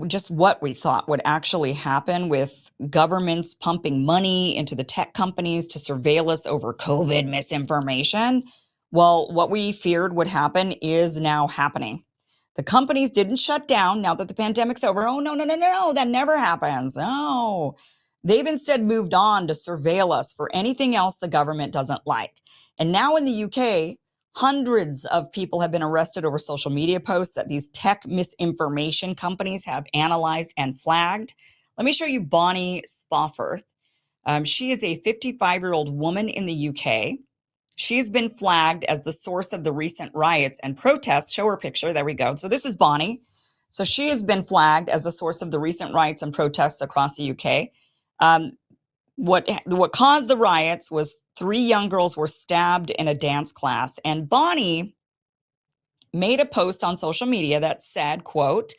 just what we thought would actually happen with governments pumping money into the tech companies to surveil us over COVID misinformation. Well, what we feared would happen is now happening. The companies didn't shut down now that the pandemic's over. Oh, no, no, no, no, no, that never happens. No. They've instead moved on to surveil us for anything else the government doesn't like. And now in the UK, hundreds of people have been arrested over social media posts that these tech misinformation companies have analyzed and flagged. Let me show you Bonnie Spofforth. She is a 55-year-old woman in the UK. She's been flagged as the source of the recent riots and protests. Show her picture. There we go. So this is Bonnie. So she has been flagged as the source of the recent riots and protests across the UK. What caused the riots was 3 young girls were stabbed in a dance class, and Bonnie made a post on social media that said, quote,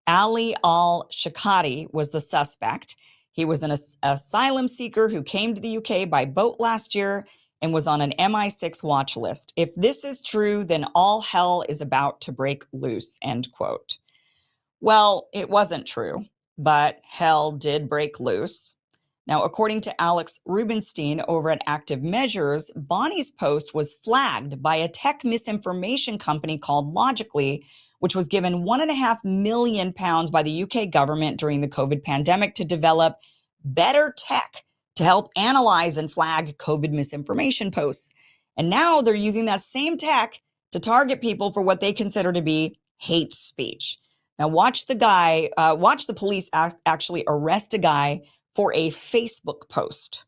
Ali al-Shakati was the suspect. He was an asylum seeker who came to the UK by boat last year and was on an MI6 watch list. If this is true, then all hell is about to break loose, end quote. Well, it wasn't true, but hell did break loose. Now, according to Alex Rubinstein over at Active Measures, Bonnie's post was flagged by a tech misinformation company called Logically, which was given £1.5 million by the UK government during the COVID pandemic to develop better tech to help analyze and flag COVID misinformation posts. And now they're using that same tech to target people for what they consider to be hate speech. Now, watch the police actually arrest a guy for a Facebook post.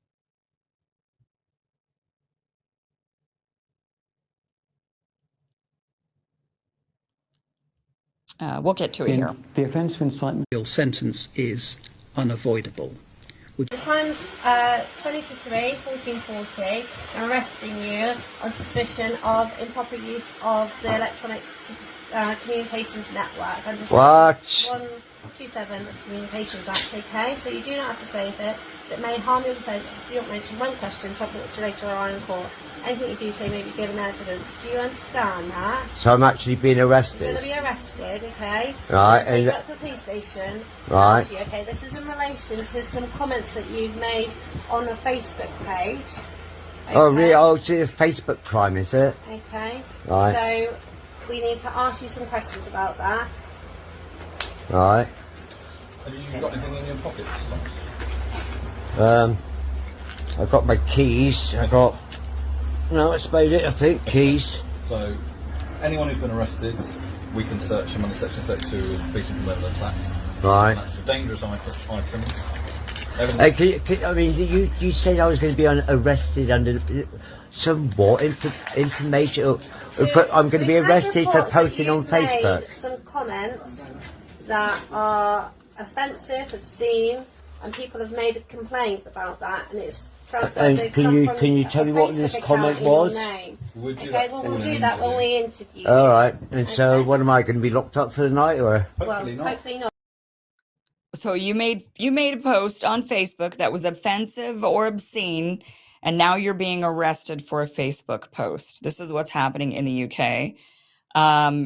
We'll get to it here. The offence of incitement. Your sentence is unavoidable. The time's 20 to 3, 1440. I'm arresting you on suspicion of improper use of the electronic communications network. Under Section 127 of the Communications Act, okay? So you do not have to say that it may harm your defence if you don't mention one question, something which you later are in court. Anything you do say may be given evidence. Do you understand that? So I'm actually being arrested? You're going to be arrested, okay? Right. So you got to the police station. Right. You, okay, this is in relation to some comments that you've made on a Facebook page. Okay? Oh, really? Oh, it's a Facebook crime, is it? Okay. Right. So we need to ask you some questions about that. Right. Have you got anything in your pockets, Thomas? I've got my keys. No, that's about it, I think. Keys. So, anyone who's been arrested, we can search them under Section 32 of the Peace and Criminal Act. Right. And that's for dangerous items. You said I was going to be arrested under some what information? I'm going to be arrested for posting on Facebook. Made some comments that are offensive, obscene, and people have made a complaint about that, and it's. And can you tell me what this comment was? Okay, well we'll do that when we interview. All right. And so, what am I going to be locked up for the night, or? Hopefully not. Hopefully not. So you made a post on Facebook that was offensive or obscene, and now you're being arrested for a Facebook post. This is what's happening in the UK.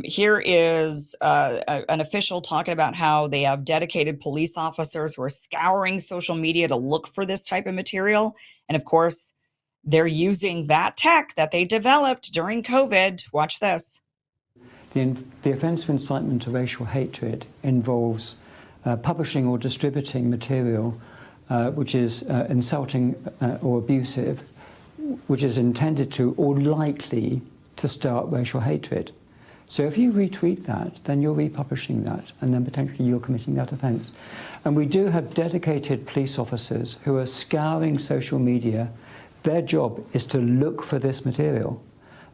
Here is an official talking about how they have dedicated police officers who are scouring social media to look for this type of material. And of course, they're using that tech that they developed during COVID. Watch this. The offence of incitement to racial hatred involves publishing or distributing material which is insulting or abusive, which is intended to or likely to start racial hatred. So if you retweet that, then you're republishing that, and then potentially you're committing that offence. And we do have dedicated police officers who are scouring social media. Their job is to look for this material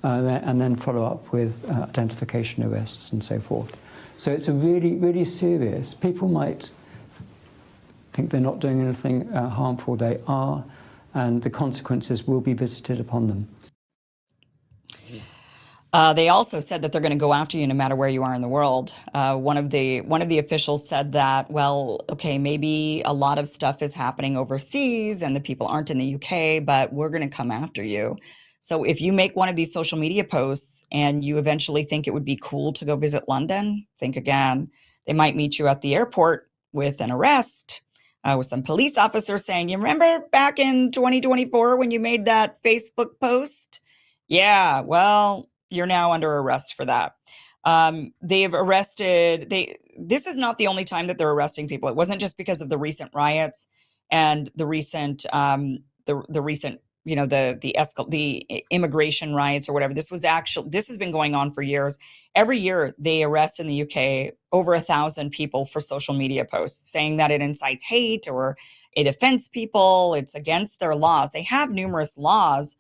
and then follow up with identification arrests and so forth. So it's a really, really serious. People might think they're not doing anything harmful. They are, and the consequences will be visited upon them. They also said that they're going to go after you no matter where you are in the world. One of the officials said that, well, okay, maybe a lot of stuff is happening overseas and the people aren't in the UK, but we're going to come after you. So if you make one of these social media posts and you eventually think it would be cool to go visit London, think again. They might meet you at the airport with an arrest, with some police officers saying, you remember back in 2024 when you made that Facebook post? Yeah, well, you're now under arrest for that. They've arrested, this is not the only time that they're arresting people. It wasn't just because of the recent riots and the recent, the recent, the immigration riots or whatever. This has been going on for years. Every year they arrest in the UK over 1,000 people for social media posts saying that it incites hate or it offends people. It's against their laws. They have numerous laws.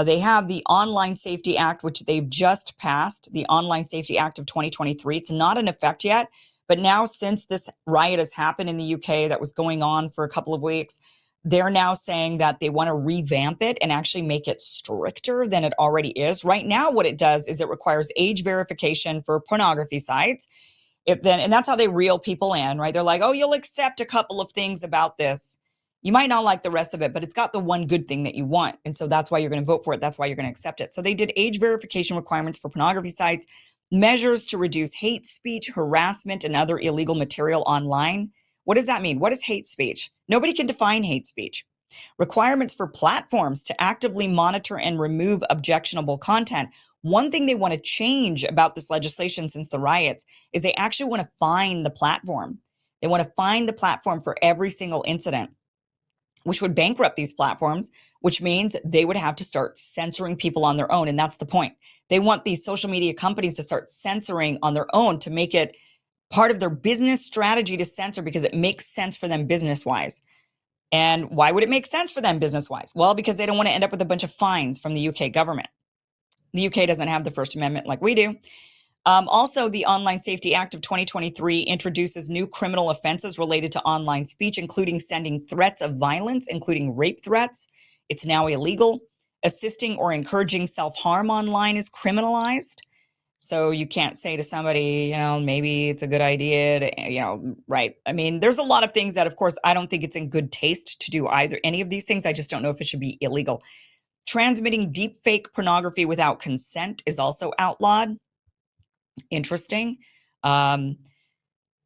They have the Online Safety Act, which they've just passed, the Online Safety Act of 2023. It's not in effect yet, but now since this riot has happened in the UK that was going on for a couple of weeks, they're now saying that they want to revamp it and actually make it stricter than it already is. Right now, what it does is it requires age verification for pornography sites. And that's how they reel people in, right? They're like, oh, you'll accept a couple of things about this. You might not like the rest of it, but it's got the one good thing that you want. And so that's why you're going to vote for it. That's why you're going to accept it. So they did age verification requirements for pornography sites, measures to reduce hate speech, harassment, and other illegal material online. What does that mean? What is hate speech? Nobody can define hate speech. Requirements for platforms to actively monitor and remove objectionable content. One thing they want to change about this legislation since the riots is they actually want to fine the platform. They want to fine the platform for every single incident, which would bankrupt these platforms, which means they would have to start censoring people on their own. And that's the point. They want these social media companies to start censoring on their own to make it part of their business strategy to censor because it makes sense for them business-wise. And why would it make sense for them business-wise? Well, because they don't want to end up with a bunch of fines from the UK government. The UK doesn't have the First Amendment like we do. Also, the Online Safety Act of 2023 introduces new criminal offenses related to online speech, including sending threats of violence, including rape threats. It's now illegal. Assisting or encouraging self-harm online is criminalized. So you can't say to somebody, maybe it's a good idea to, right. I mean, there's a lot of things that, of course, I don't think it's in good taste to do either. Any of these things, I just don't know if it should be illegal. Transmitting deep fake pornography without consent is also outlawed. Interesting.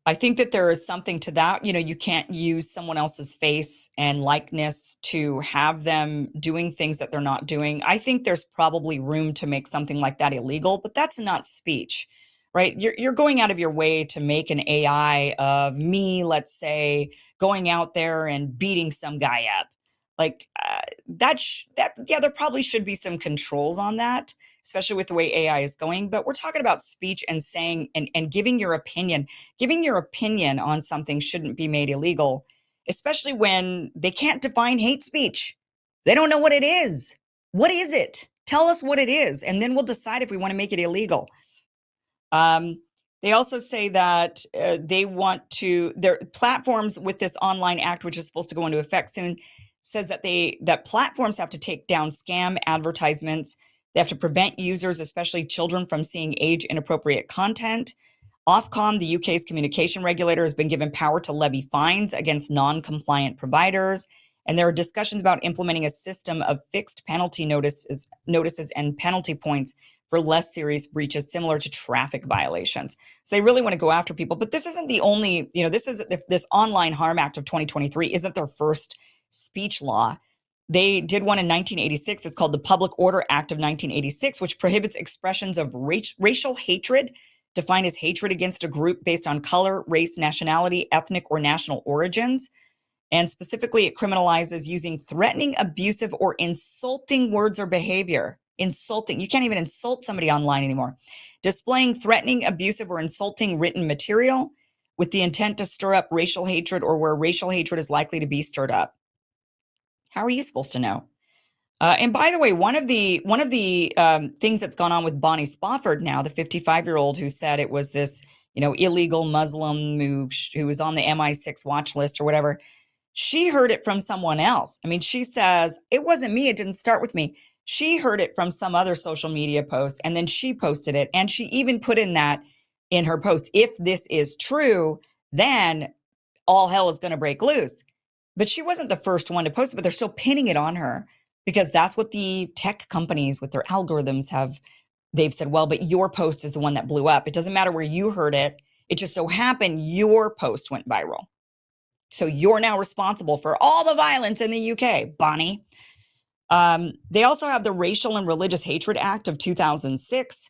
I think that there is something to that. You can't use someone else's face and likeness to have them doing things that they're not doing. I think there's probably room to make something like that illegal, but that's not speech, right? You're going out of your way to make an AI of me, let's say, going out there and beating some guy up. Like there probably should be some controls on that, especially with the way AI is going. But we're talking about speech and saying and giving your opinion. Giving your opinion on something shouldn't be made illegal, especially when they can't define hate speech. They don't know what it is. What is it? Tell us what it is, and then we'll decide if we want to make it illegal. They also say that they want to, their platforms with this online act, which is supposed to go into effect soon, says that platforms have to take down scam advertisements. They have to prevent users, especially children, from seeing age inappropriate content. Ofcom, the UK's communication regulator, has been given power to levy fines against non-compliant providers. And there are discussions about implementing a system of fixed penalty notices and penalty points for less serious breaches, similar to traffic violations. So they really want to go after people. But this isn't the only, this Online Harm Act of 2023 isn't their first speech law. They did one in 1986. It's called the Public Order Act of 1986, which prohibits expressions of racial hatred, defined as hatred against a group based on color, race, nationality, ethnic, or national origins. And specifically, it criminalizes using threatening, abusive, or insulting words or behavior. Insulting. You can't even insult somebody online anymore. Displaying threatening, abusive, or insulting written material with the intent to stir up racial hatred or where racial hatred is likely to be stirred up. How are you supposed to know? And by the way, one of the things that's gone on with Bonnie Spofford now, the 55-year-old who said it was this, illegal Muslim who was on the MI6 watch list or whatever, she heard it from someone else. I mean, she says, it wasn't me. It didn't start with me. She heard it from some other social media post, and then she posted it. And she even put in her post, if this is true, then all hell is going to break loose. But she wasn't the first one to post it, but they're still pinning it on her because that's what the tech companies with their algorithms they've said, well, but your post is the one that blew up. It doesn't matter where you heard it. It just so happened your post went viral. So you're now responsible for all the violence in the UK, Bonnie. They also have the Racial and Religious Hatred Act of 2006,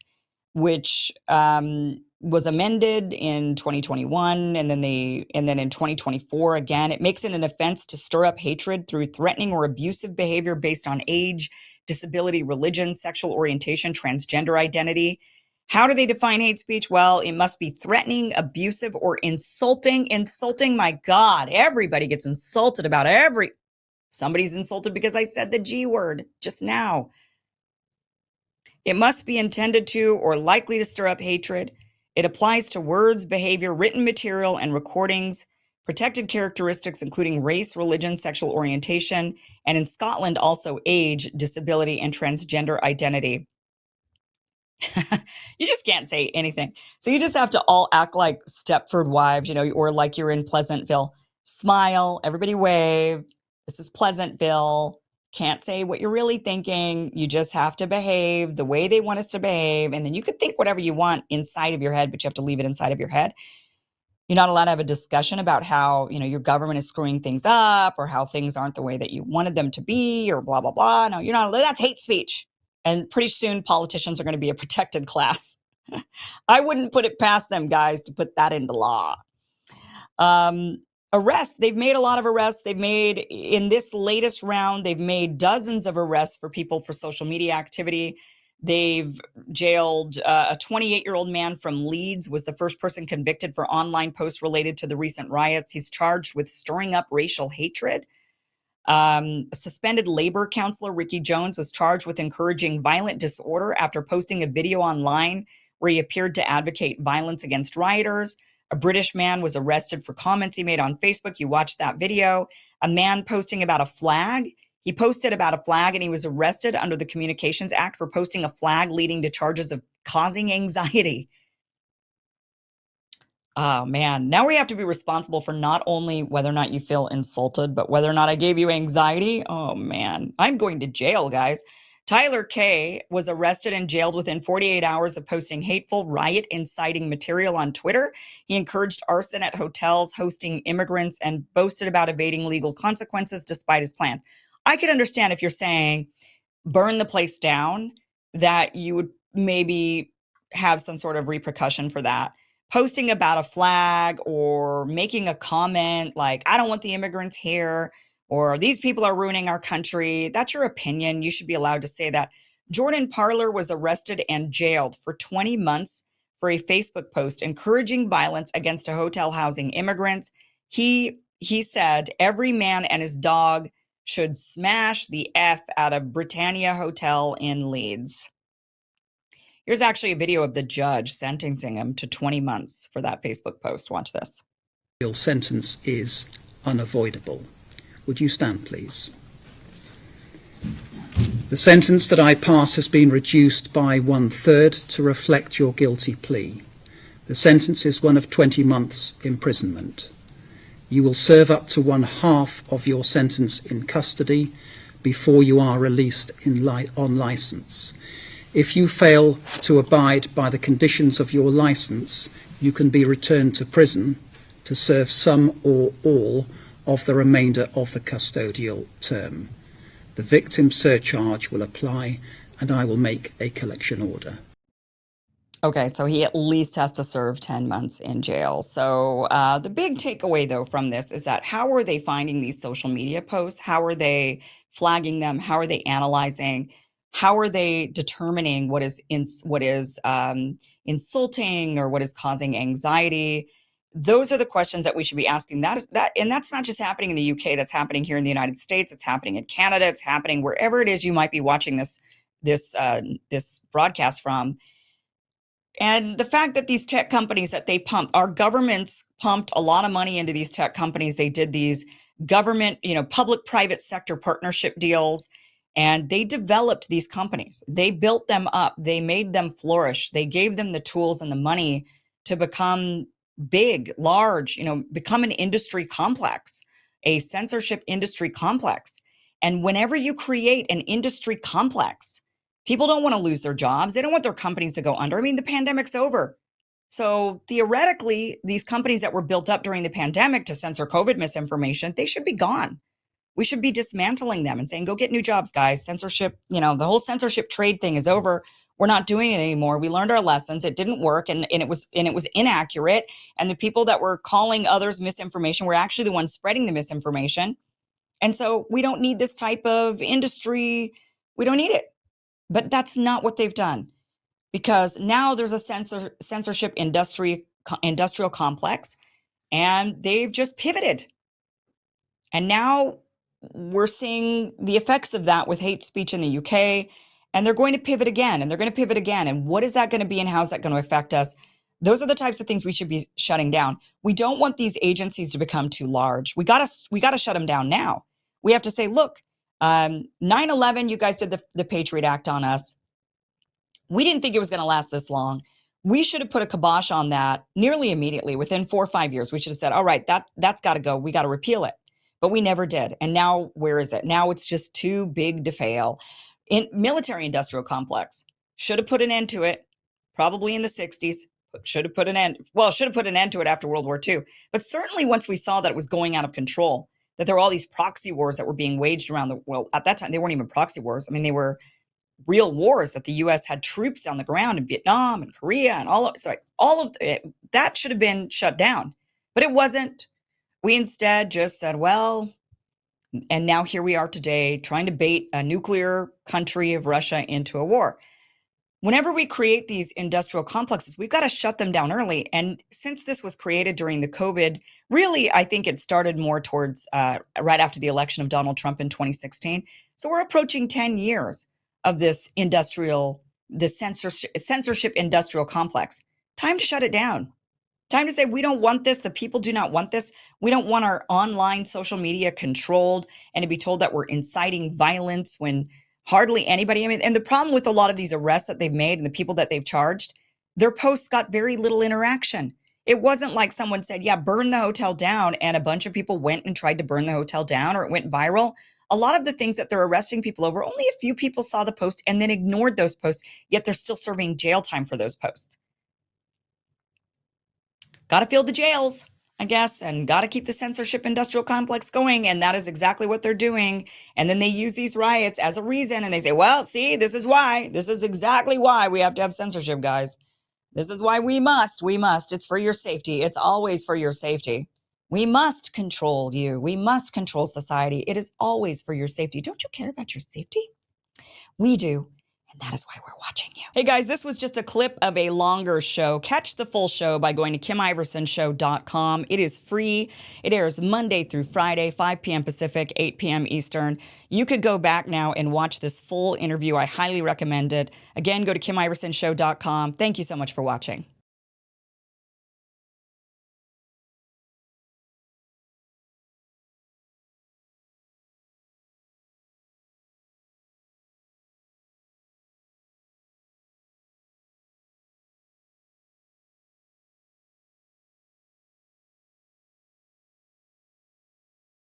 which was amended in 2021, and then in 2024 again. It makes it an offense to stir up hatred through threatening or abusive behavior based on age, disability, religion, sexual orientation, transgender identity. How do they define hate speech? Well, it must be threatening, abusive, or insulting. Insulting, my God, everybody gets insulted about somebody's insulted because I said the G word just now. It must be intended to or likely to stir up hatred. It applies to words, behavior, written material, and recordings, protected characteristics including race, religion, sexual orientation, and in Scotland also age, disability, and transgender identity. You just can't say anything. So you just have to all act like Stepford Wives, or like you're in Pleasantville. Smile, everybody wave. This is Pleasantville. Can't say what you're really thinking. You just have to behave the way they want us to behave. And then you could think whatever you want inside of your head, but you have to leave it inside of your head. You're not allowed to have a discussion about how, your government is screwing things up or how things aren't the way that you wanted them to be or blah, blah, blah. No, you're not. That's hate speech. And pretty soon politicians are going to be a protected class. I wouldn't put it past them, guys, to put that into law. Arrests. They've made a lot of arrests. In this latest round, they've made dozens of arrests for people for social media activity. They've jailed a 28-year-old man from Leeds, was the first person convicted for online posts related to the recent riots. He's charged with stirring up racial hatred. Suspended Labour councillor Ricky Jones was charged with encouraging violent disorder after posting a video online where he appeared to advocate violence against rioters. A British man was arrested for comments he made on Facebook. You watched that video. A man posting about a flag. He posted about a flag and he was arrested under the Communications Act for posting a flag leading to charges of causing anxiety. Oh, man. Now we have to be responsible for not only whether or not you feel insulted, but whether or not I gave you anxiety. Oh, man. I'm going to jail, guys. Tyler K. was arrested and jailed within 48 hours of posting hateful, riot-inciting material on Twitter. He encouraged arson at hotels hosting immigrants and boasted about evading legal consequences despite his plans. I could understand if you're saying burn the place down, that you would maybe have some sort of repercussion for that. Posting about a flag or making a comment like, I don't want the immigrants here, or these people are ruining our country. That's your opinion. You should be allowed to say that. Jordan Parler was arrested and jailed for 20 months for a Facebook post encouraging violence against a hotel housing immigrants. He said every man and his dog should smash the F out of Britannia Hotel in Leeds. Here's actually a video of the judge sentencing him to 20 months for that Facebook post. Watch this. Your sentence is unavoidable. Would you stand, please? The sentence that I pass has been reduced by 1/3 to reflect your guilty plea. The sentence is one of 20 months imprisonment. You will serve up to 1/2 of your sentence in custody before you are released on licence. If you fail to abide by the conditions of your licence, you can be returned to prison to serve some or all of the remainder of the custodial term. The victim surcharge will apply, and I will make a collection order. Okay, so he at least has to serve 10 months in jail. So the big takeaway, though, from this is that how are they finding these social media posts? How are they flagging them? How are they analyzing? How are they determining what is insulting or what is causing anxiety? Those are the questions that we should be asking. And that's not just happening in the UK. That's happening here in the United States. It's happening in Canada. It's happening wherever it is you might be watching this broadcast from. And the fact that these tech companies that they pump, our governments pumped a lot of money into these tech companies. They did these government, public-private sector partnership deals, and they developed these companies. They built them up. They made them flourish. They gave them the tools and the money to become big, large, become an industry complex, a censorship industry complex. And whenever you create an industry complex, people don't want to lose their jobs. They don't want their companies to go under. I mean, the pandemic's over. So theoretically, these companies that were built up during the pandemic to censor COVID misinformation, they should be gone. We should be dismantling them and saying, go get new jobs, guys. Censorship, the whole censorship trade thing is over. We're not doing it anymore. We learned our lessons. It didn't work, and it was inaccurate. And the people that were calling others misinformation were actually the ones spreading the misinformation. And so we don't need this type of industry. We don't need it. But that's not what they've done, because now there's a censorship industrial complex, and they've just pivoted. And now we're seeing the effects of that with hate speech in the UK, and they're going to pivot again, and they're going to pivot again. And what is that going to be, and how is that going to affect us? Those are the types of things we should be shutting down. We don't want these agencies to become too large. We got to shut them down now. We have to say, look, 9/11, you guys did the Patriot Act on us. We didn't think it was going to last this long. We should have put a kibosh on that nearly immediately. Within 4 or 5 years, we should have said, all right, that's got to go. We got to repeal it. But we never did. And now where is it? Now it's just too big to fail. In military industrial complex, should have put an end to it, probably in the 60s. Should have put an end to it after World War II. But certainly once we saw that it was going out of control, that there were all these proxy wars that were being waged around the world. At that time, they weren't even proxy wars. I mean, they were real wars, that the U.S. had troops on the ground in Vietnam and Korea and all of it. That should have been shut down. But it wasn't. We instead just said, well, and now here we are today trying to bait a nuclear country of Russia into a war. Whenever we create these industrial complexes, we've got to shut them down early. And since this was created during the COVID, really, I think it started more towards right after the election of Donald Trump in 2016. So we're approaching 10 years of this censorship industrial complex. Time to shut it down. Time to say, we don't want this. The people do not want this. We don't want our online social media controlled and to be told that we're inciting violence when hardly anybody, and the problem with a lot of these arrests that they've made and the people that they've charged, their posts got very little interaction. It wasn't like someone said, yeah, burn the hotel down, and a bunch of people went and tried to burn the hotel down, or it went viral. A lot of the things that they're arresting people over, only a few people saw the post and then ignored those posts, yet they're still serving jail time for those posts. Got to fill the jails, I guess, and got to keep the censorship industrial complex going. And that is exactly what they're doing. And then they use these riots as a reason. And they say, well, see, this is why. This is exactly why we have to have censorship, guys. This is why we must. It's for your safety. It's always for your safety. We must control you. We must control society. It is always for your safety. Don't you care about your safety? We do. And that is why we're watching you. Hey guys, this was just a clip of a longer show. Catch the full show by going to KimIversonShow.com. It is free. It airs Monday through Friday, 5 p.m. Pacific, 8 p.m. Eastern. You could go back now and watch this full interview. I highly recommend it. Again, go to KimIversonShow.com. Thank you so much for watching.